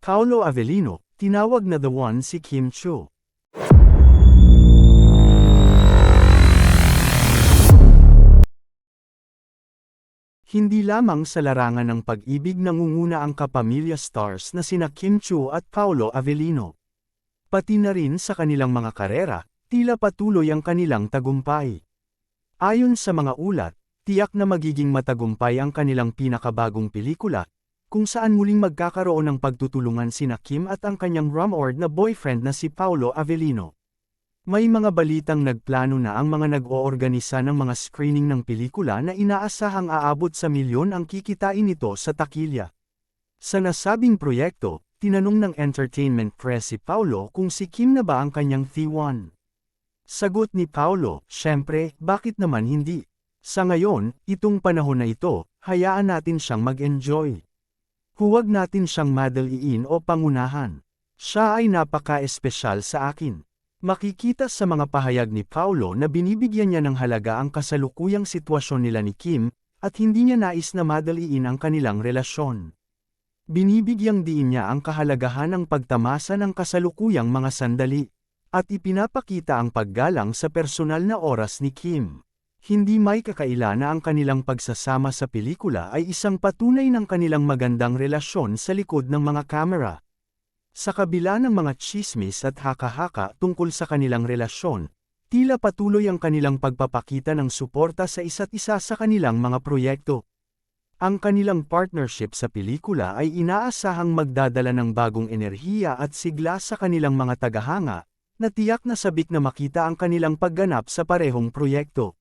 Paolo Avellino, tinawag na The One si Kim Chiu. Hindi lamang sa larangan ng pag-ibig nangunguna ang kapamilya stars na sina Kim Chiu at Paolo Avellino. Pati na rin sa kanilang mga karera, tila patuloy ang kanilang tagumpay. Ayon sa mga ulat, tiyak na magiging matagumpay ang kanilang pinakabagong pelikula, kung saan muling magkakaroon ng pagtutulungan sina Kim at ang kanyang rumored na boyfriend na si Paolo Avellino. May mga balitang nagplano na ang mga nag-oorganisa ng mga screening ng pelikula na inaasahang aabot sa milyon ang kikitain nito sa takilya. Sa nasabing proyekto, tinanong ng entertainment press si Paolo kung si Kim na ba ang kanyang The-One. Sagot ni Paolo, "Syempre, bakit naman hindi? Sa ngayon, itong panahon na ito, hayaan natin siyang mag-enjoy. Huwag natin siyang madaliin o pangunahan. Siya ay napaka-espesyal sa akin." Makikita sa mga pahayag ni Paolo na binibigyan niya ng halaga ang kasalukuyang sitwasyon nila ni Kim, at hindi niya nais na madaliin ang kanilang relasyon. Binibigyang diin niya ang kahalagahan ng pagtamasa ng kasalukuyang mga sandali, at ipinapakita ang paggalang sa personal na oras ni Kim. Hindi may kakaila na ang kanilang pagsasama sa pelikula ay isang patunay ng kanilang magandang relasyon sa likod ng mga kamera. Sa kabila ng mga tsismis at haka-haka tungkol sa kanilang relasyon, tila patuloy ang kanilang pagpapakita ng suporta sa isa't isa sa kanilang mga proyekto. Ang kanilang partnership sa pelikula ay inaasahang magdadala ng bagong enerhiya at sigla sa kanilang mga tagahanga, na tiyak na sabik na makita ang kanilang pagganap sa parehong proyekto.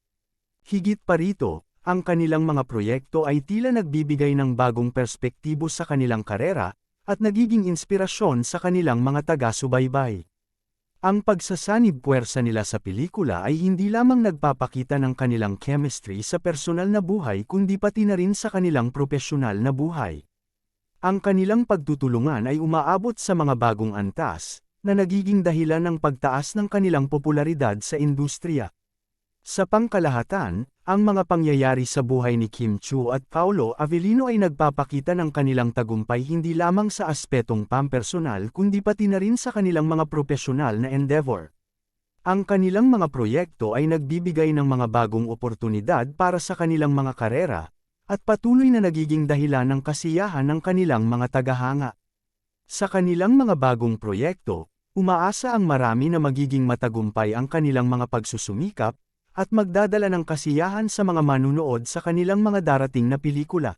Higit pa rito, ang kanilang mga proyekto ay tila nagbibigay ng bagong perspektibo sa kanilang karera, at nagiging inspirasyon sa kanilang mga taga-subaybay. Ang pagsasanib puwersa nila sa pelikula ay hindi lamang nagpapakita ng kanilang chemistry sa personal na buhay kundi pati na rin sa kanilang propesyonal na buhay. Ang kanilang pagtutulungan ay umaabot sa mga bagong antas, na nagiging dahilan ng pagtaas ng kanilang popularidad sa industriya. Sa pangkalahatan, ang mga pangyayari sa buhay ni Kim Chiu at Paolo Avellino ay nagpapakita ng kanilang tagumpay hindi lamang sa aspetong pampersonal kundi pati na rin sa kanilang mga propesyonal na endeavor. Ang kanilang mga proyekto ay nagbibigay ng mga bagong oportunidad para sa kanilang mga karera, at patuloy na nagiging dahilan ng kasiyahan ng kanilang mga tagahanga. Sa kanilang mga bagong proyekto, umaasa ang marami na magiging matagumpay ang kanilang mga pagsusumikap, at magdadala ng kasiyahan sa mga manunood sa kanilang mga darating na pelikula.